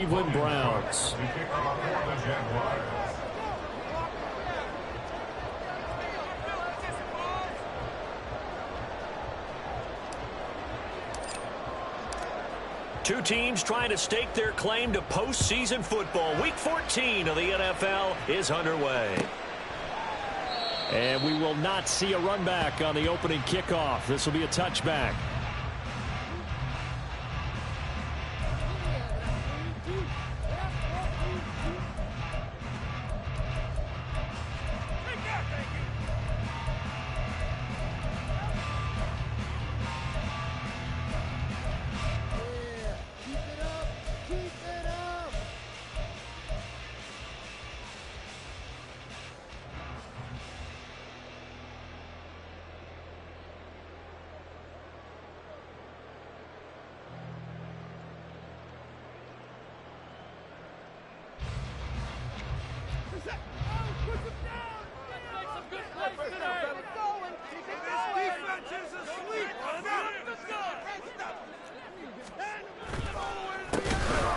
Cleveland Browns. Two teams trying to stake their claim to postseason football. Week 14 of the NFL is underway. And we will not see a run back on the opening kickoff. This will be a touchback.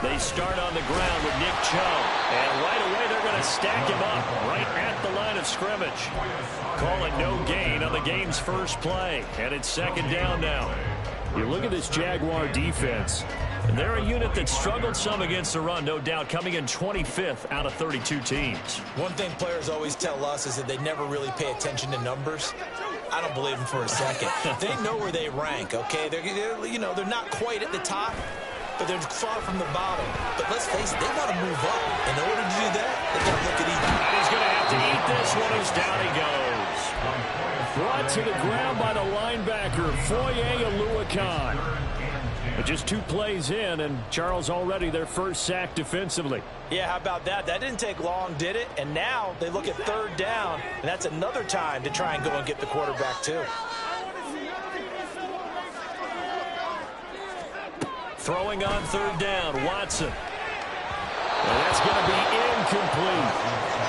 They start on the ground with Nick Chubb. And right away they're going to stack him up right at the line of scrimmage. Call it no gain on the game's first play. And it's second down now. You look at this Jaguar defense. And they're a unit that struggled some against the run, no doubt, coming in 25th out of 32 teams. One thing players always tell us is that they never really pay attention to numbers. I don't believe them for a second. They know where they rank, okay? They're not quite at the top, but they're far from the bottom. But let's face it, they got to move up. In order to do that, they got to look at eating. He's going to have to eat this one as down he goes. Brought to the ground by the linebacker, Foye Oluokun. But just 2 plays in, and Charles already their first sack defensively. Yeah, how about that? That didn't take long, did it? And now they look at third down, and that's another time to try and go and get the quarterback, too. Throwing on third down, Watson. And that's going to be incomplete.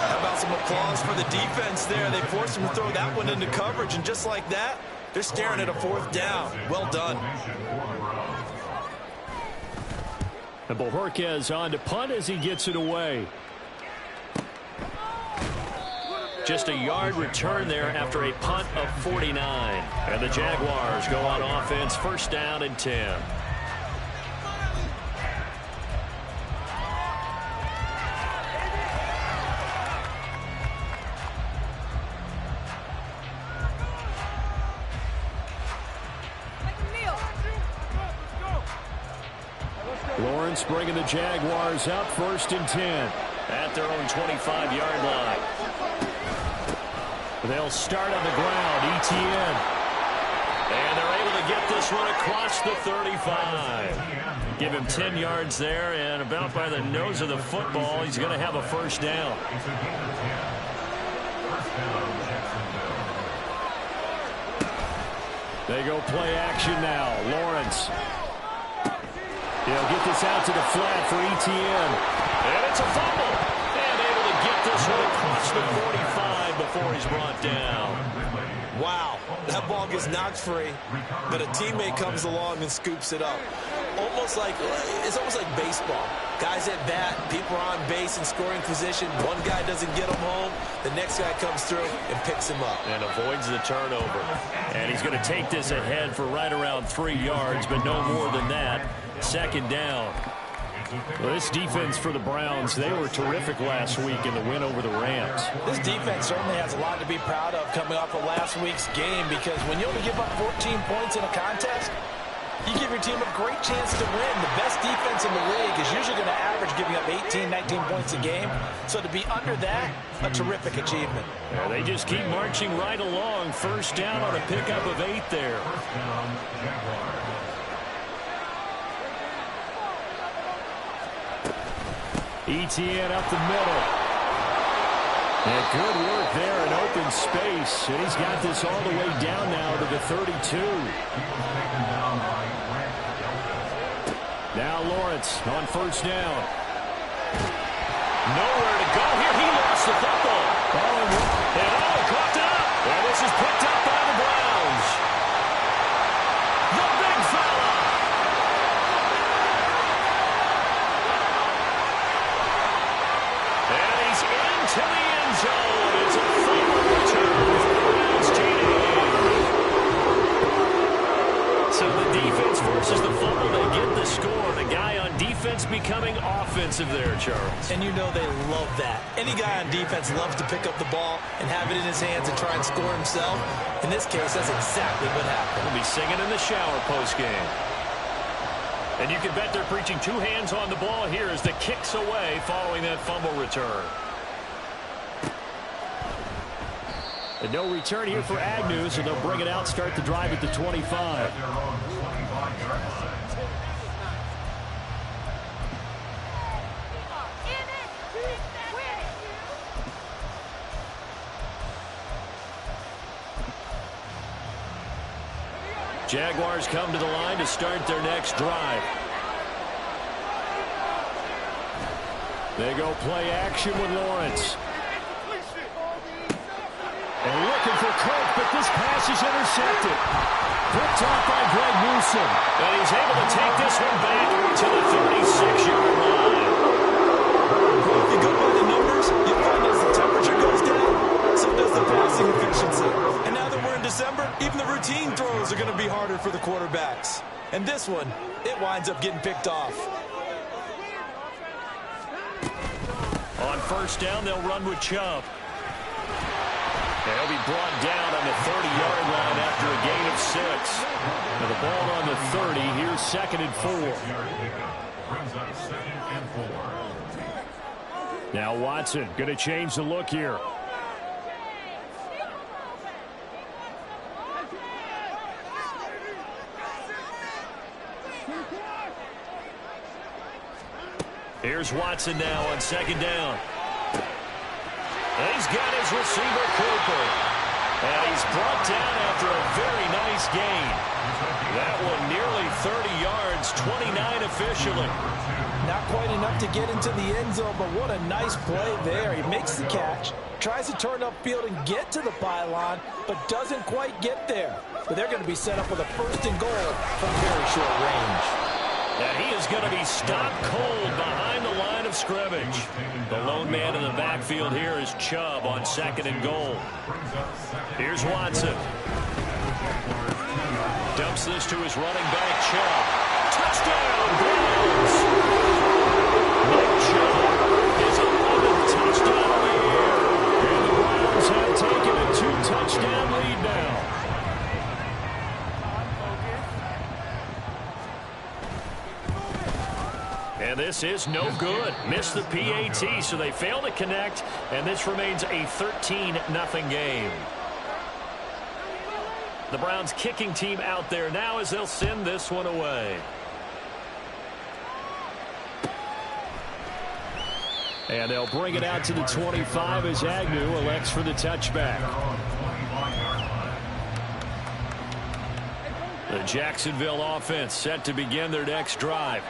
How about some applause for the defense there? They forced him to throw that one into coverage, and just like that, they're staring at a fourth down. Well done. And Bohorquez on to punt as he gets it away. Just a yard return there after a punt of 49. And the Jaguars go on offense, first down and 10. Lawrence bringing the Jaguars up, first and 10. At their own 25-yard line. They'll start on the ground, Etienne. And they're able to get this one across the 35. Give him 10 yards there, and about by the nose of the football, he's going to have a first down. They go play action now. Lawrence. He'll get this out to the flat for Etienne. And it's a fumble. And able to get this one across the 45 before he's brought down. Wow, that ball gets knocked free, but a teammate comes along and scoops it up. It's almost like baseball. Guys at bat, people are on base in scoring position. One guy doesn't get him home. The next guy comes through and picks him up. And avoids the turnover. And he's going to take this ahead for right around 3 yards, but no more than that. Second down. Well, this defense for the Browns, they were terrific last week in the win over the Rams. This defense certainly has a lot to be proud of coming off of last week's game, because when you only give up 14 points in a contest, you give your team a great chance to win. The best defense in the league is usually going to average giving up 18, 19 points a game. So to be under that, a terrific achievement. Yeah, they just keep marching right along. First down on a pickup of 8 there. Etienne up the middle. And good work there in open space. And he's got this all the way down now to the 32. Now Lawrence on first down. Nowhere to go here. He lost the football. And caught it up. And this is picked up by the Browns. The big fella. zone. It's a fumble return for the Browns TD. So the defense versus the fumble, they get the score. The guy on defense becoming offensive there, Charles. And you know they love that. Any guy on defense loves to pick up the ball and have it in his hands and try and score himself. In this case, that's exactly what happened. He'll be singing in the shower post-game. And you can bet they're preaching two hands on the ball here as the kick's away following that fumble return. And no return here for Agnew, so they'll bring it out, start the drive at the 25. Jaguars come to the line to start their next drive. They go play action with Lawrence. And looking for Cook, but this pass is intercepted. Picked off by Greg Newsom. And he's able to take this one back to the 36-yard line. If you go by the numbers, you'll find as the temperature goes down, so does the passing efficiency. And now that we're in December, even the routine throws are going to be harder for the quarterbacks. And this one, it winds up getting picked off. On first down, they'll run with Chubb. And he'll be brought down on the 30-yard line after a gain of 6. Now the ball on the 30. Here's 2nd and 4. Now Watson going to change the look here. Here's Watson now on 2nd down. And he's got his receiver, Cooper. And he's brought down after a very nice gain. That one nearly 30 yards, 29 officially. Not quite enough to get into the end zone, but what a nice play there. He makes the catch, tries to turn upfield and get to the pylon, but doesn't quite get there. But they're going to be set up with a 1st and goal from very short range. And he is going to be stopped cold behind the line of scrimmage. The lone man in the backfield here is Chubb on 2nd and goal. Here's Watson. Dumps this to his running back, Chubb. Touchdown, Browns! Nick Chubb is 11th touchdown of the year. And the Browns have taken a 2-touchdown lead now. And this is no good. Missed the PAT, so they fail to connect, and this remains a 13-0 game. The Browns kicking team out there now as they'll send this one away. And they'll bring it out to the 25 as Agnew elects for the touchback. The Jacksonville offense set to begin their next drive.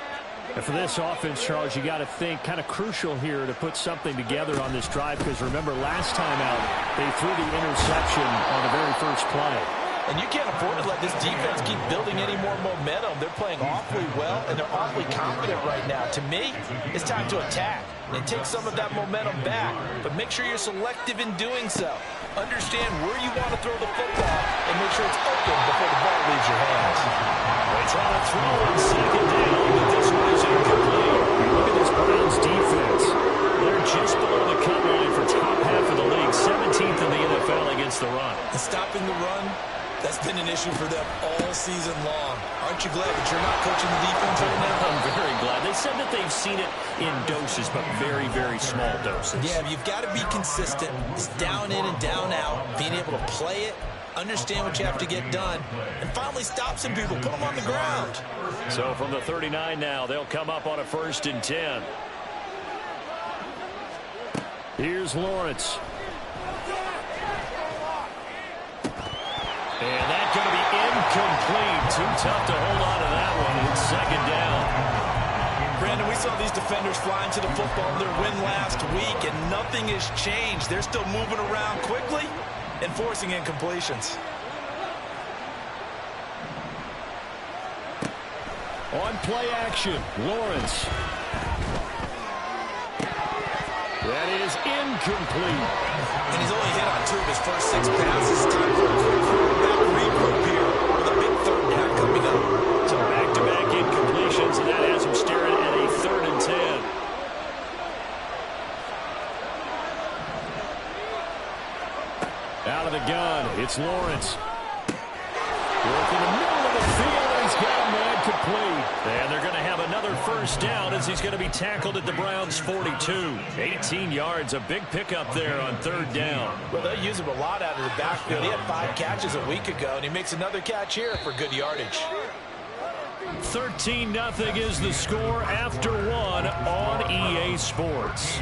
And for this offense, Charles, you got to think kind of crucial here to put something together on this drive, because remember last time out they threw the interception on the very first play. And you can't afford to let this defense keep building any more momentum. They're playing awfully well, and they're awfully confident right now. To me, it's time to attack and take some of that momentum back. But make sure you're selective in doing so. Understand where you want to throw the football and make sure it's open before the ball leaves your hands. They try to throw on 2nd down, but this one is incomplete. Look at this Browns defense. They're just below the cut line for top half of the league, 17th in the NFL against the run. And stopping the run, that's been an issue for them all season long. Aren't you glad that you're not coaching the defense right now? I'm very glad. They said that they've seen it in doses, but very, very small doses. Yeah, you've got to be consistent. It's down in and down out, being able to play it, understand what you have to get done, and finally stop some people, put them on the ground. So from the 39 now, they'll come up on a 1st and 10. Here's Lawrence. And that's going to be incomplete. Too tough to hold on to that one. It's 2nd down. Brandon, we saw these defenders flying to the football in their win last week, and nothing has changed. They're still moving around quickly and forcing incompletions. On play action, Lawrence. That is is incomplete. And he's only hit on 2 of his first 6 passes. Time for a quick quarterback regroup here with a big 3rd down coming up. So back-to-back incompletions, and that has him staring at a 3rd and 10. Out of the gun, it's Lawrence. Working the middle of the field, and he's got a man complete. And they're going to have another 1st down as he's going to be tackled at the Browns' 42. 18 yards, a big pickup there on 3rd down. Well, they use him a lot out of the backfield. He had 5 catches a week ago, and he makes another catch here for good yardage. 13-0 is the score after 1 on EA Sports.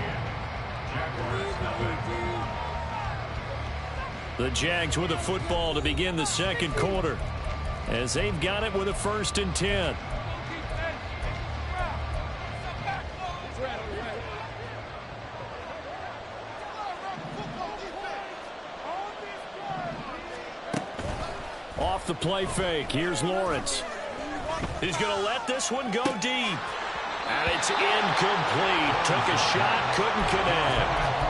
The Jags with the football to begin the 2nd quarter, as they've got it with a 1st and 10. Off the play fake, here's Lawrence. He's going to let this one go deep. And it's incomplete. Took a shot, couldn't connect.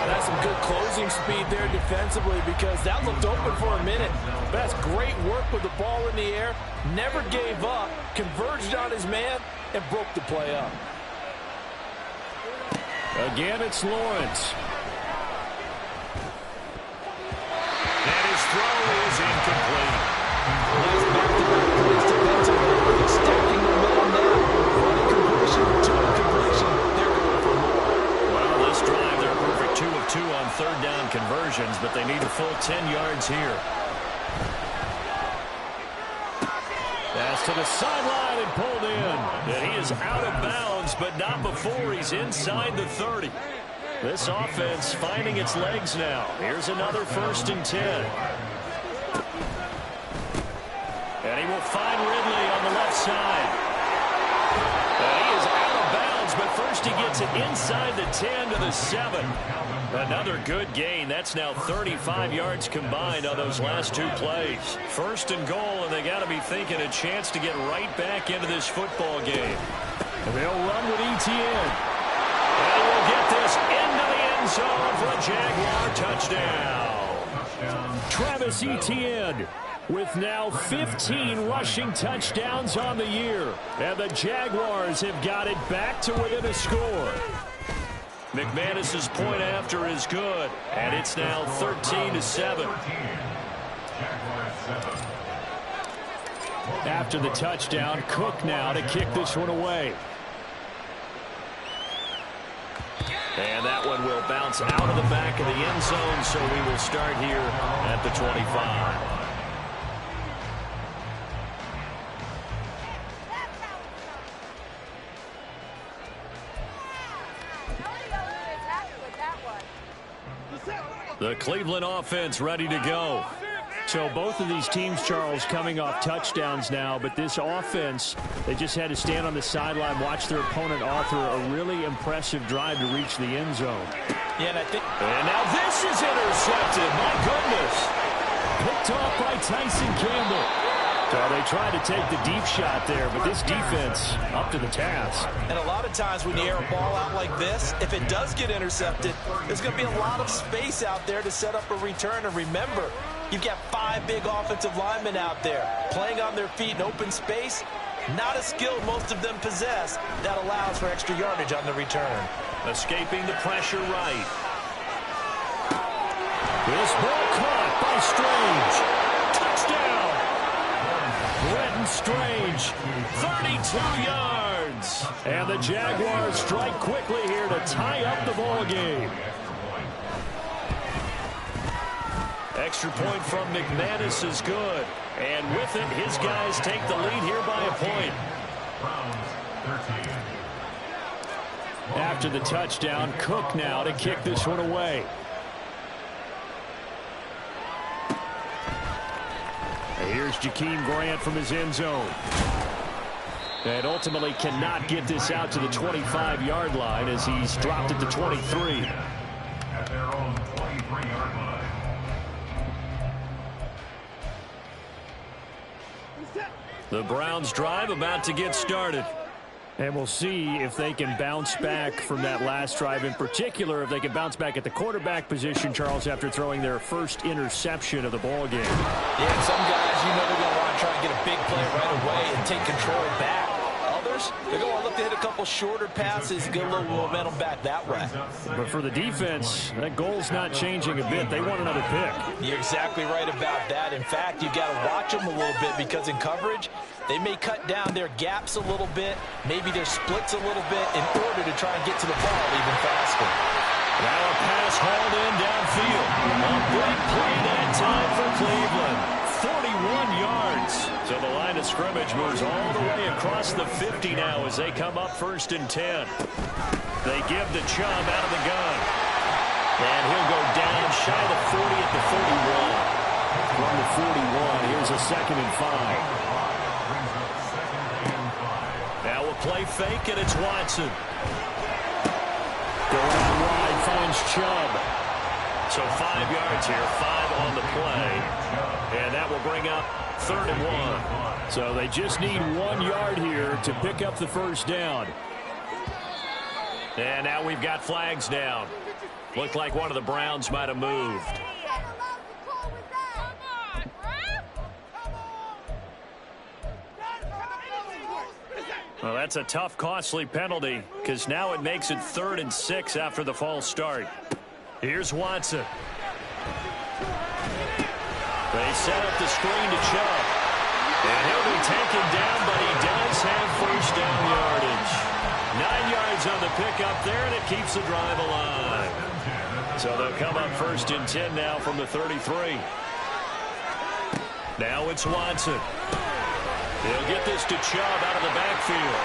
That's some good closing speed there defensively, because that looked open for a minute. But that's great work with the ball in the air. Never gave up, converged on his man, and broke the play up. Again, it's Lawrence. And his throw is incomplete. Nice back-to-back plays defensively. Stacking momentum now. One incompletion, 2 incompletion. They're going for more. Well, this drive, they're perfect 2 of 2 on 3rd down conversions, but they need a full 10 yards here. Pass to the sideline and pulled in. And he is out of bounds, but not before he's inside the 30. This offense finding its legs now. Here's another 1st and 10. And he will find Ridley on the left side. And he is out of bounds, but first he gets it inside the 10 to the 7. Another good gain. That's now 35 yards combined on those last 2 plays. 1st and goal, and they got to be thinking a chance to get right back into this football game. And they'll run with Etienne. And he will get this into the end zone for a Jaguar touchdown. Travis Etienne with now 15 rushing touchdowns on the year. And the Jaguars have got it back to within a score. McManus's point after is good, and it's now 13-7. After the touchdown, Cook now to kick this one away. And that one will bounce out of the back of the end zone, so we will start here at the 25. The Cleveland offense ready to go. So both of these teams, Charles, coming off touchdowns now, but this offense, they just had to stand on the sideline, watch their opponent author a really impressive drive to reach the end zone. Yeah, and now this is intercepted. My goodness. Picked off by Tyson Campbell. So they tried to take the deep shot there, but this defense up to the task. And a lot of times when you air a ball out like this, if it does get intercepted, there's going to be a lot of space out there to set up a return. And remember, you've got 5 big offensive linemen out there playing on their feet in open space. Not a skill most of them possess that allows for extra yardage on the return. Escaping the pressure right. This ball caught by Strange. Touchdown! Brenton Strange, 32 yards. And the Jaguars strike quickly here to tie up the ball game. Extra point from McManus is good. And with it, his guys take the lead here by a point. After the touchdown, Cook now to kick this one away. Here's Jakeem Grant from his end zone. And ultimately cannot get this out to the 25-yard line as he's dropped at the 23. At their own 23-yard line. The Browns drive about to get started. And we'll see if they can bounce back from that last drive. In particular, if they can bounce back at the quarterback position, Charles, after throwing their first interception of the ball game. Yeah, some guys, you know they're going to want to try and get a big play right away and take control back. Others, they're going to look to hit a couple shorter passes, get a little momentum back that way. But for the defense, that goal's not changing a bit. They want another pick. You're exactly right about that. In fact, you've got to watch them a little bit because in coverage, they may cut down their gaps a little bit, maybe their splits a little bit in order to try and get to the ball even faster. Now a pass hauled in downfield. A big play that time for Cleveland. 41 yards. So the line of scrimmage moves all the way across the 50 now as they come up 1st and 10. They give the Chubb out of the gun. And he'll go down shy of the 40 at the 41. From the 41, here's a 2nd and 5. Now a play fake, and it's Watson. Going out wide, finds Chubb. So 5 yards here, 5 on the play. And that will bring up 3rd and 1. So they just need 1 yard here to pick up the first down. And now we've got flags down. Looked like one of the Browns might have moved. Well, that's a tough, costly penalty because now it makes it 3rd and 6 after the false start. Here's Watson. They set up the screen to Chubb. And he'll be taken down, but he does have first down yardage. 9 yards on the pickup there, and it keeps the drive alive. So they'll come up 1st and 10 now from the 33. Now it's Watson. He'll get this to Chubb out of the backfield.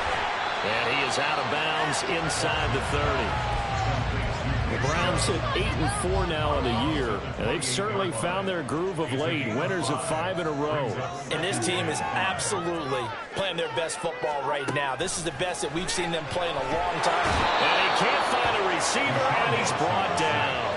And he is out of bounds inside the 30. The Browns sit 8-4 now in the year, and they've certainly found their groove of late. Winners of 5 in a row. And this team is absolutely playing their best football right now. This is the best that we've seen them play in a long time. And he can't find a receiver, and he's brought down.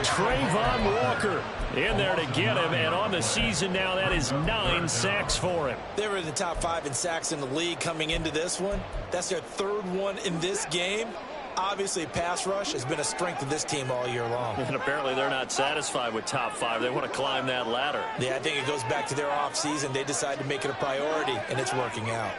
Trayvon Walker in there to get him, and on the season now, that is 9 sacks for him. They were in the top 5 in sacks in the league coming into this one. That's their 3rd one in this game. Obviously, pass rush has been a strength of this team all year long. And apparently they're not satisfied with top 5. They want to climb that ladder. Yeah, I think it goes back to their offseason. They decided to make it a priority, and it's working out.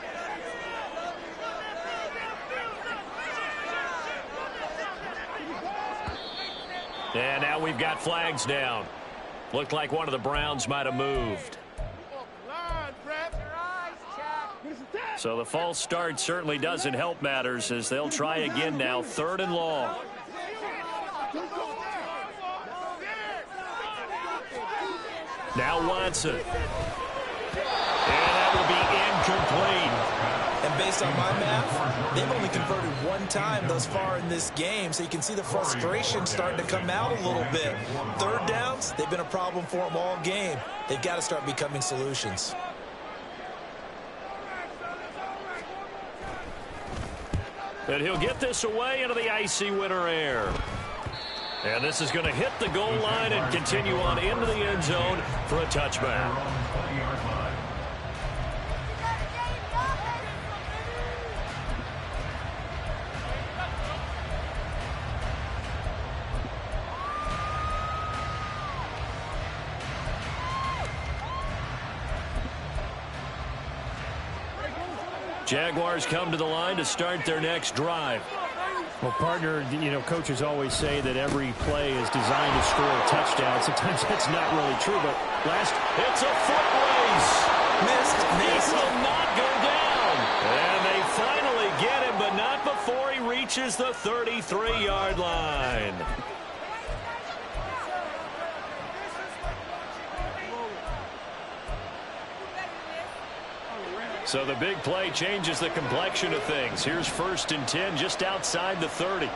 And now we've got flags down. Looked like one of the Browns might have moved. So the false start certainly doesn't help matters as they'll try again now. 3rd and long. Now Watson. And that will be incomplete. And based on my math, they've only converted 1 time thus far in this game, so you can see the frustration starting to come out a little bit. 3rd downs, they've been a problem for them all game. They've got to start becoming solutions. And he'll get this away into the icy winter air. And this is going to hit the goal line and continue on into the end zone for a touchback. Jaguars come to the line to start their next drive. Well, partner, you know, coaches always say that every play is designed to score a touchdown. Sometimes that's not really true, but it's a foot race. Missed. This will not go down. And they finally get him, but not before he reaches the 33-yard line. So the big play changes the complexion of things. Here's 1st and 10 just outside the 30.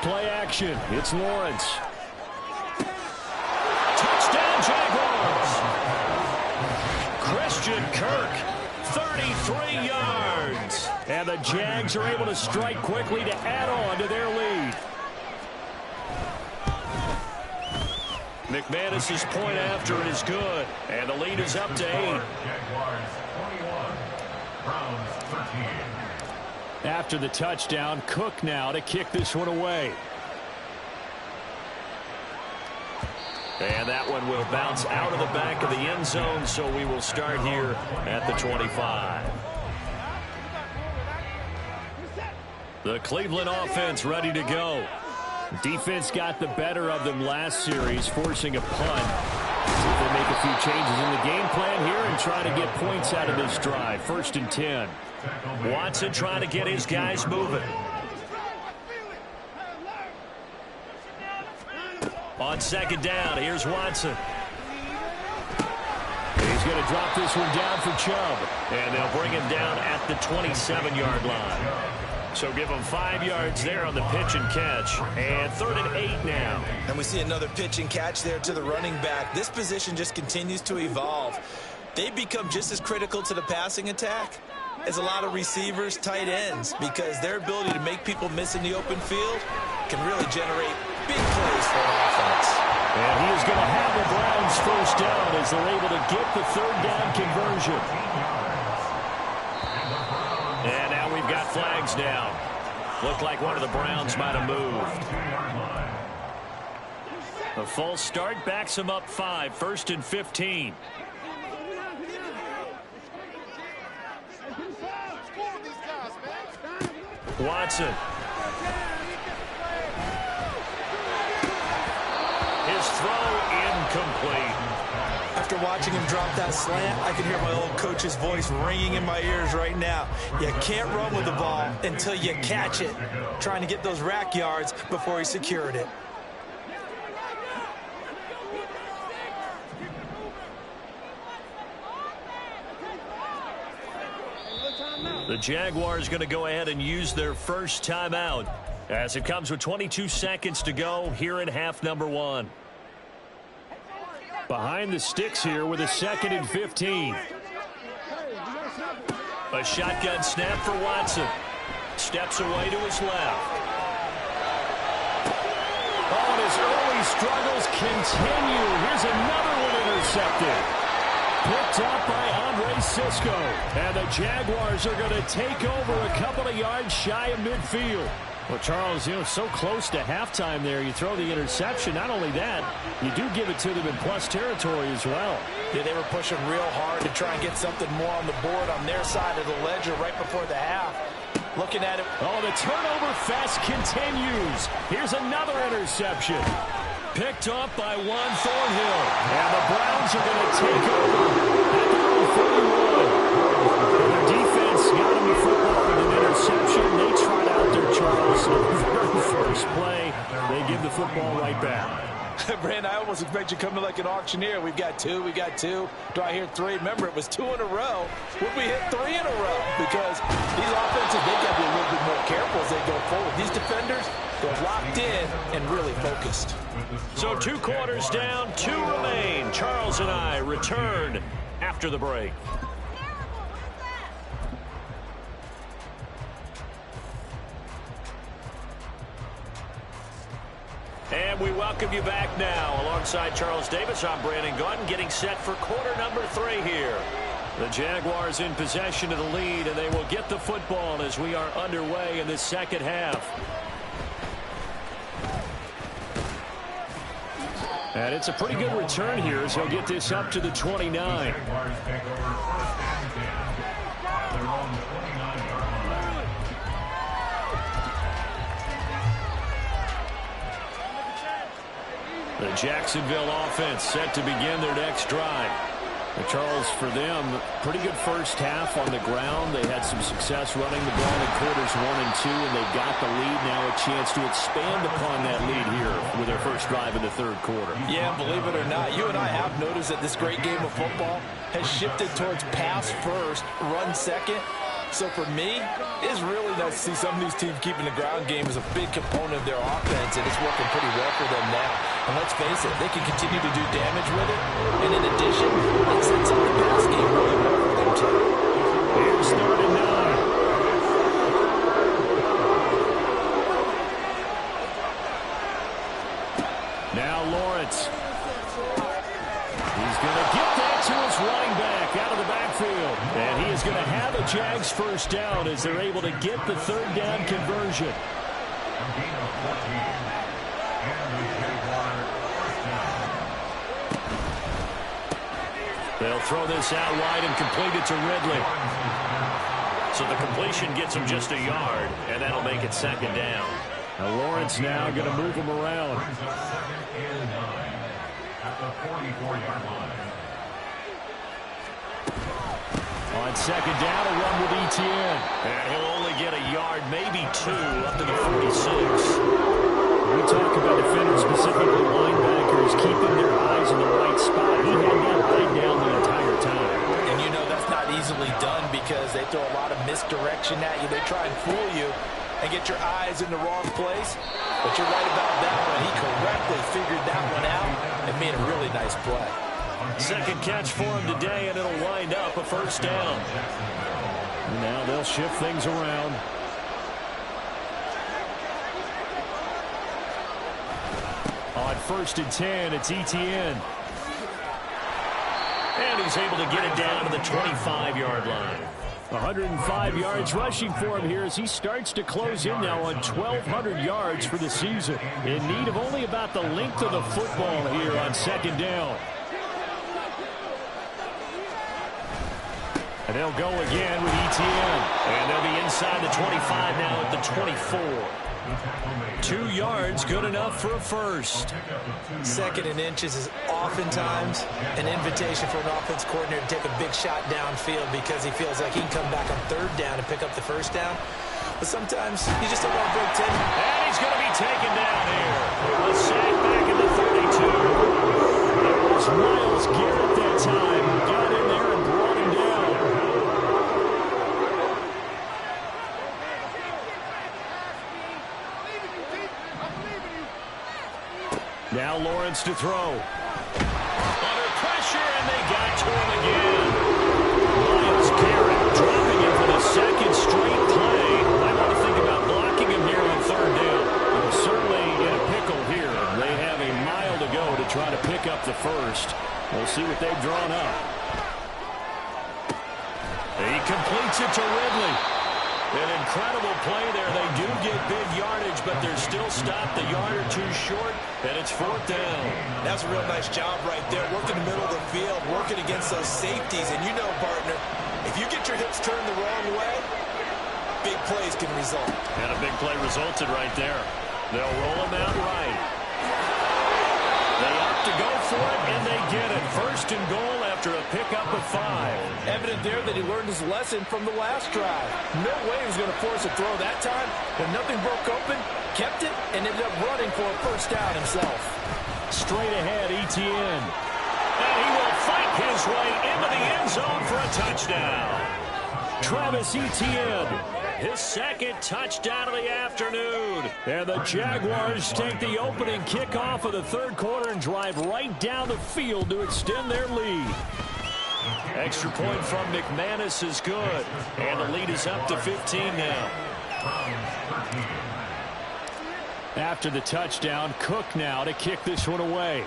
play action. It's Lawrence. Touchdown, Jaguars. Christian Kirk, 33 yards. And the Jags are able to strike quickly to add on to their lead. McManus's point after it is good. And the lead is up to 8. Browns 13. After the touchdown, Cook now to kick this one away. And that one will bounce out of the back of the end zone, so we will start here at the 25. The Cleveland offense ready to go. Defense got the better of them last series, forcing a punt. See if they make a few changes in the game plan here and try to get points out of this drive. 1st and 10. Watson trying to get his guys moving. On 2nd down, here's Watson. He's going to drop this one down for Chubb. And they'll bring him down at the 27-yard line. So give him 5 yards there on the pitch and catch. And 3rd and 8 now. And we see another pitch and catch there to the running back. This position just continues to evolve. They've become just as critical to the passing attack as a lot of receivers, tight ends, because their ability to make people miss in the open field can really generate big plays for an offense. And he is going to have the Browns 1st down as they're able to get the 3rd down conversion. And now we've got flags down. Looked like one of the Browns might have moved. A false start backs him up 5, 1st and 15. Watson. His throw incomplete. After watching him drop that slant, I can hear my old coach's voice ringing in my ears right now. You can't run with the ball until you catch it. Trying to get those rack yards before he secured it. The Jaguars going to go ahead and use their first timeout as it comes with 22 seconds to go here in half number 1. Behind the sticks here with a 2nd and 15. A shotgun snap for Watson. Steps away to his left. Oh, and his early struggles continue. Here's another one intercepted. Picked up by Andre Sisco. And the Jaguars are going to take over a couple of yards shy of midfield. Well, Charles, so close to halftime there. You throw the interception. Not only that, you do give it to them in plus territory as well. Yeah, they were pushing real hard to try and get something more on the board on their side of the ledger right before the half. Looking at it. Oh, the turnover fest continues. Here's another interception. Picked up by Juan Thornhill. And the Browns are going to take over at their own 41. Their defense got them the football with an interception. They tried out their Charles. On the very first play, they give the football right back. Brand, I almost expect you coming like an auctioneer. We've got 2, we got 2. Do I hear 3? Remember, it was 2 in a row. Would we hit 3 in a row? Because these offenses, they got to be a little bit more careful as they go forward. These defenders, they're locked in and really focused. So 2 quarters down, 2 remain. Charles and I return after the break. And we welcome you back now. Alongside Charles Davis, I'm Brandon Gaudin, getting set for quarter number 3 here. The Jaguars in possession of the lead, and they will get the football as we are underway in the second half. And it's a pretty good return here as he'll get this up to the 29. The Jacksonville offense set to begin their next drive. And Charles, for them, pretty good first half on the ground. They had some success running the ball in quarters 1 and 2, and they got the lead. Now a chance to expand upon that lead here with their first drive in the 3rd quarter. Yeah, believe it or not, you and I have noticed that this great game of football has shifted towards pass first, run second. So for me, it's really nice to see some of these teams keeping the ground game as a big component of their offense, and it's working pretty well for them now. And let's face it, they can continue to do damage with it. And in addition, it sets up the pass game really well for them too. Here's 3rd and 9. Now Lawrence. He's going to get that to his running back out of the backfield. And he is going to have a Jags first down as they're able to get the third down conversion. A gain of 14. And the Jaguars first down. They'll throw this out wide and complete it to Ridley. So the completion gets him just a yard, and that'll make it second down. Now Lawrence now going to move him around. Brings up 2nd and 9 at the 44-yard line. On second down, a run with Etienne. And he'll only get a yard, maybe 2, up to the 46. We talk about defenders, specifically linebackers, keeping their eyes in the right spot. He had that line down the entire time. And you know that's not easily done because they throw a lot of misdirection at you. They try and fool you and get your eyes in the wrong place. But you're right about that one. He correctly figured that one out and made a really nice play. Second catch for him today, and it'll wind up a first down. Now they'll shift things around. On 1st and 10, it's Etienne. And he's able to get it down to the 25-yard line. 105 yards rushing for him here as he starts to close in now on 1,200 yards for the season. In need of only about the length of the football here on second down. And they'll go again with Etienne. And they'll be inside the 25 now at the 24. 2 yards, good enough for a first. 2nd and inches is oftentimes an invitation for an offense coordinator to take a big shot downfield because he feels like he can come back on 3rd down and pick up the first down. But sometimes you just don't want to break 10. And he's going to be taken down here. A sack back in the 32. It was Myles Garrett that time who got in there and brought him down. Now Lawrence to throw. Under pressure, and they got to him again. Myles Garrett dropping him for the second straight play. I want to think about blocking him here on 3rd down. Well, certainly in a pickle here. They have a mile to go to try to pick up the first. We'll see what they've drawn up. He completes it to Ridley. An incredible play there. They do get big yardage, but they're still stopped a yard or 2 short, and it's 4th down. That's a real nice job right there, working the middle of the field, working against those safeties. And you know, partner, if you get your hips turned the wrong way, big plays can result. And a big play resulted right there. They'll roll him out right. They opt to go for it, and they get it. 1st and goal after a pickup of 5. Evident there that he learned his lesson from the last drive. No way he was going to force a throw that time. When nothing broke open, kept it, and ended up running for a first down himself. Straight ahead, Etienne. And he will fight his way into the end zone for a touchdown. Travis Etienne. His 2nd touchdown of the afternoon. And the Jaguars take the opening kickoff of the 3rd quarter and drive right down the field to extend their lead. Extra point from McManus is good. And the lead is up to 15 now. After the touchdown, Cook now to kick this one away.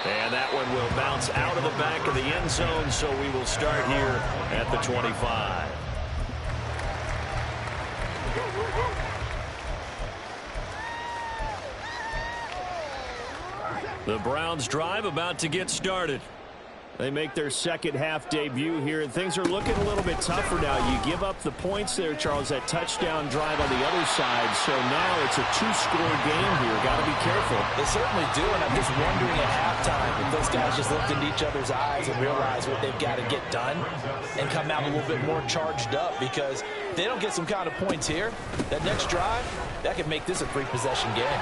And that one will bounce out of the back of the end zone, so we will start here at the 25. The Browns drive about to get started. They make their second half debut here, and things are looking a little bit tougher now. You give up the points there, Charles, that touchdown drive on the other side. So now it's a 2-score game here. Got to be careful. They certainly do, and I'm just wondering at halftime if those guys just looked into each other's eyes and realize what they've got to get done and come out a little bit more charged up, because if they don't get some kind of points here, that next drive, that could make this a 3-possession game.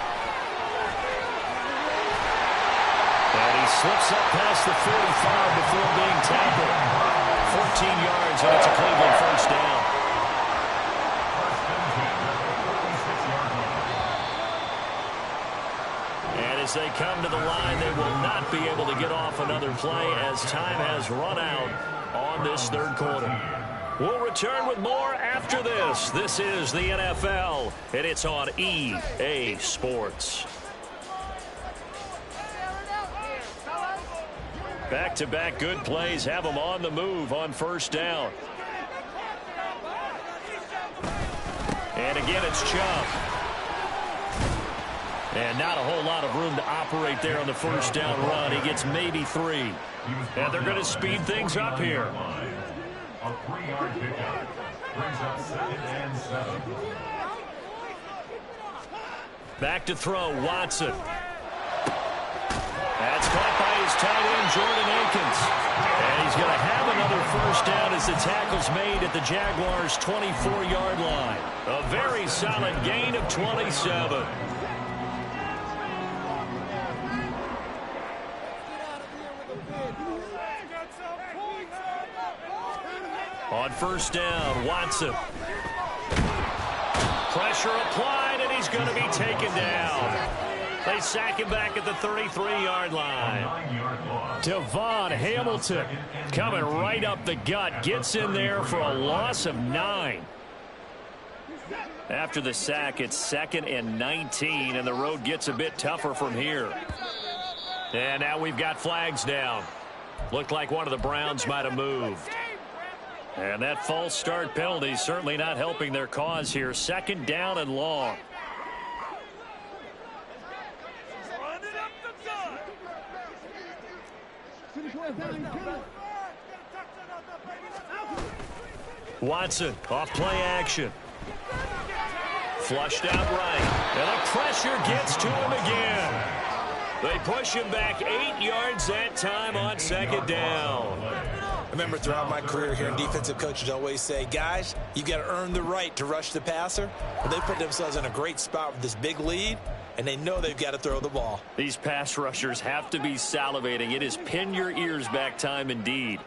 And he slips up past the 45 before being tackled. 14 yards, and it's a Cleveland first down. And as they come to the line, they will not be able to get off another play as time has run out on this 3rd quarter. We'll return with more after this. This is the NFL, and it's on EA Sports. Back-to-back good plays have them on the move on first down. And again, it's Chubb. And not a whole lot of room to operate there on the first down run. He gets maybe 3. And they're going to speed things up here. A 3-yard pickup brings up 2nd and 7. Back to throw, Watson. That's caught by his tight end, Jordan Akins. And he's going to have another first down as the tackle's made at the Jaguars' 24-yard line. A very solid gain of 27. On first down, Watson. Pressure applied, and he's going to be taken down. They sack him back at the 33-yard line. Devon Hamilton coming right up the gut. Gets in there for a loss of 9. After the sack, it's 2nd and 19, and the road gets a bit tougher from here. And now we've got flags down. Looked like one of the Browns might have moved. And that false start penalty certainly not helping their cause here. 2nd down and long. Watson off play action. Flushed out right. And the pressure gets to him again. They push him back 8 yards that time on 2nd down. I remember throughout my career hearing defensive coaches always say, guys, you've got to earn the right to rush the passer. Well, they put themselves in a great spot with this big lead, and they know they've got to throw the ball. These pass rushers have to be salivating. It is pin your ears back time indeed.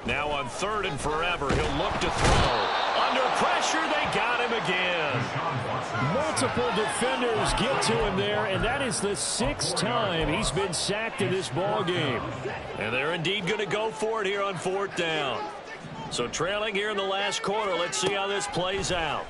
Now on 3rd and forever, he'll look to throw. Under pressure, they got him again. Multiple defenders get to him there, and that is the 6th time he's been sacked in this ball game. And they're indeed going to go for it here on 4th down. So trailing here in the last quarter, let's see how this plays out.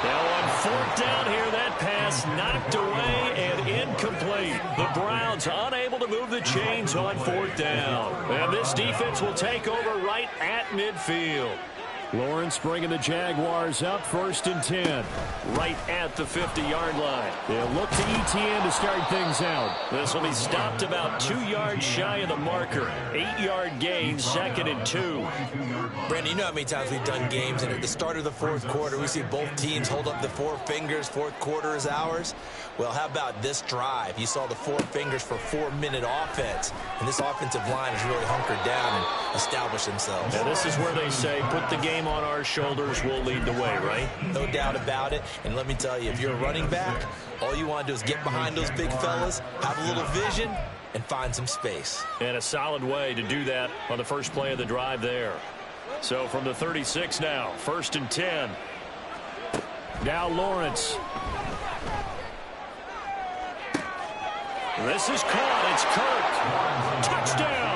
Now on 4th down here, that pass knocked away and incomplete. The Browns unable to move the chains on 4th down. And this defense will take over right at midfield. Lawrence bringing the Jaguars up 1st and 10. Right at the 50-yard line. They'll look to ETN to start things out. This will be stopped about 2 yards shy of the marker. 8-yard gain, 2nd and 2. Brandon, you know how many times we've done games, and at the start of the 4th quarter, we see both teams hold up the 4 fingers, 4th quarter is ours. Well, how about this drive? You saw the 4 fingers for 4-minute offense, and this offensive line has really hunkered down and established themselves. Now, this is where they say, put the game on our shoulders, we'll lead the way, right? No doubt about it. And let me tell you, if you're a running back, all you want to do is get behind those big fellas, have a little vision, and find some space. And a solid way to do that on the first play of the drive there. So from the 36 now, 1st and 10. Now Lawrence. This is caught. It's Kirk. Touchdown.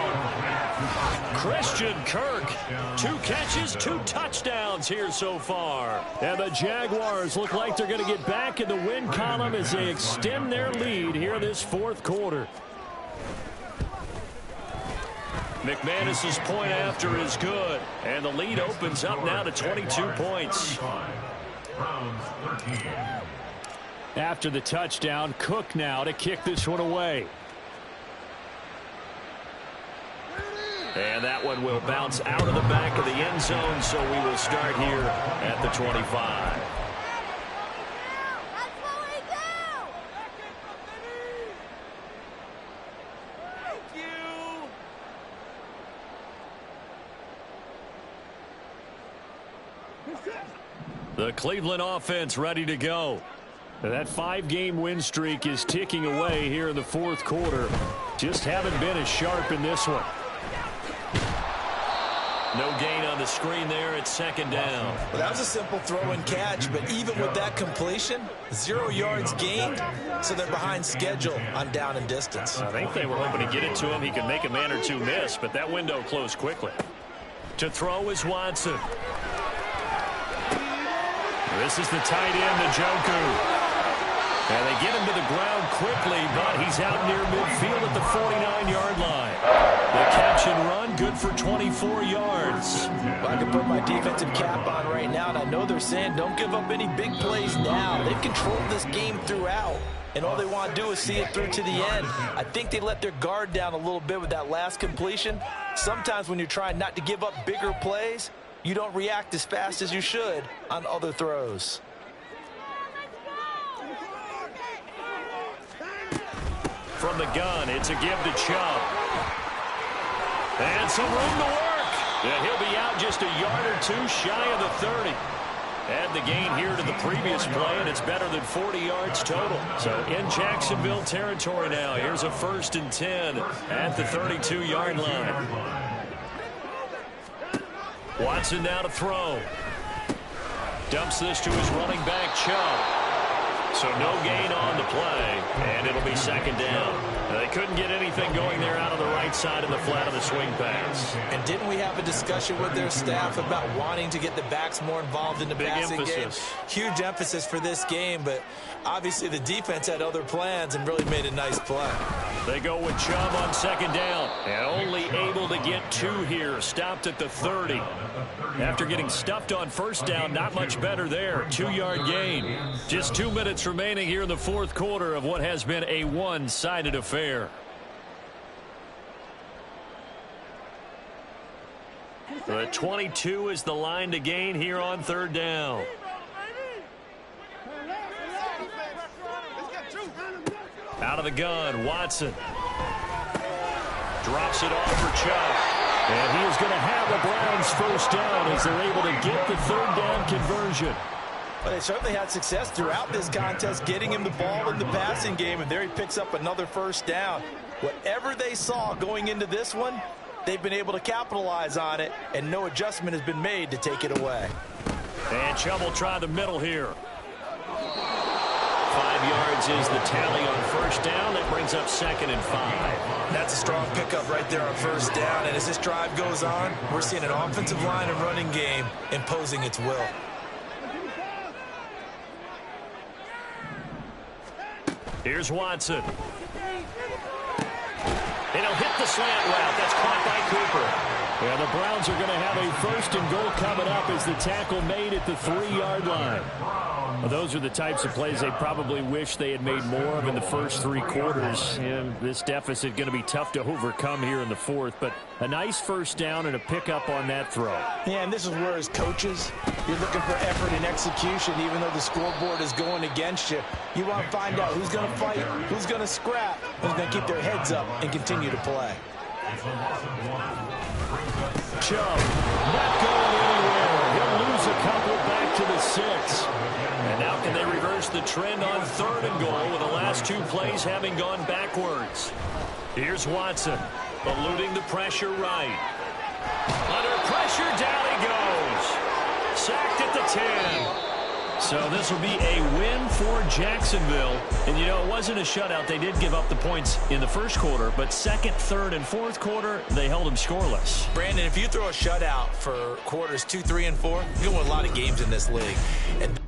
Christian Kirk. 2 catches, 2 touchdowns here so far. And the Jaguars look like they're going to get back in the win column as they extend their lead here this 4th quarter. McManus's point after is good. And the lead opens up now to 22 points. After the touchdown, Cook now to kick this one away. And that one will bounce out of the back of the end zone, so we will start here at the 25. The Cleveland offense ready to go. And that 5-game win streak is ticking away here in the 4th quarter. Just haven't been as sharp in this one. No gain on the screen there at 2nd down. Well, that was a simple throw and catch, but even with that completion, 0 yards gained, so they're behind schedule on down and distance. I think they were hoping to get it to him. He could make a man or two miss, but that window closed quickly. To throw is Watson. This is the tight end, Njoku. And they get him to the ground quickly, but he's out near midfield at the 49-yard line. The catch and run, good for 24 yards. Well, I can put my defensive cap on right now, and I know they're saying don't give up any big plays now. They've controlled this game throughout, and all they want to do is see it through to the end. I think they let their guard down a little bit with that last completion. Sometimes when you're trying not to give up bigger plays, you don't react as fast as you should on other throws. From the gun, it's a give to Chubb. And some room to work. Yeah, he'll be out just a yard or two shy of the 30. Add the gain here to the previous play, and it's better than 40 yards total. So in Jacksonville territory now. Here's a 1st and 10 at the 32-yard line. Watson now to throw. Dumps this to his running back, Chubb. So no gain on the play, and it'll be 2nd down. They couldn't get anything going there out of the right side of the flat of the swing pass. And didn't we have a discussion with their staff about wanting to get the backs more involved in the passing game? Huge emphasis for this game, but obviously the defense had other plans and really made a nice play. They go with Chubb on 2nd down, and only able to get 2 here. Stopped at the 30. After getting stuffed on 1st down, not much better there. 2-yard gain. Just 2 minutes remaining here in the 4th quarter of what has been a one-sided affair. The 22 is the line to gain here on 3rd down. Out of the gun, Watson. Drops it off for Chubb. And he is going to have the Browns 1st down as they're able to get the 3rd down conversion. But they certainly had success throughout this contest, getting him the ball in the passing game, and there he picks up another 1st down. Whatever they saw going into this one, they've been able to capitalize on it, and no adjustment has been made to take it away. And Chubb will try the middle here. 5 yards is the tally on 1st down. That brings up 2nd and 5. That's a strong pickup right there on 1st down, and as this drive goes on, we're seeing an offensive line and running game imposing its will. Here's Watson. And he'll hit the slant route. That's caught by Cooper. Yeah, the Browns are going to have a 1st and goal coming up as the tackle made at the 3-yard line. Well, those are the types of plays they probably wish they had made more of in the first 3 quarters. And this deficit going to be tough to overcome here in the 4th. But a nice 1st down and a pickup on that throw. Yeah, and this is where, as coaches, you're looking for effort and execution, even though the scoreboard is going against you. You want to find out who's going to fight, who's going to scrap, who's going to keep their heads up and continue to play. Chubb not going anywhere. He'll lose a couple back to the 6. And now can they reverse the trend on 3rd and goal with the last 2 plays having gone backwards? Here's Watson, eluding the pressure right. Under pressure, down he goes. Sacked at the 10. So this will be a win for Jacksonville. And, you know, it wasn't a shutout. They did give up the points in the 1st quarter, but 2nd, 3rd, and 4th quarter, they held them scoreless. Brandon, if you throw a shutout for quarters 2, 3, and 4, you're going to win a lot of games in this league. And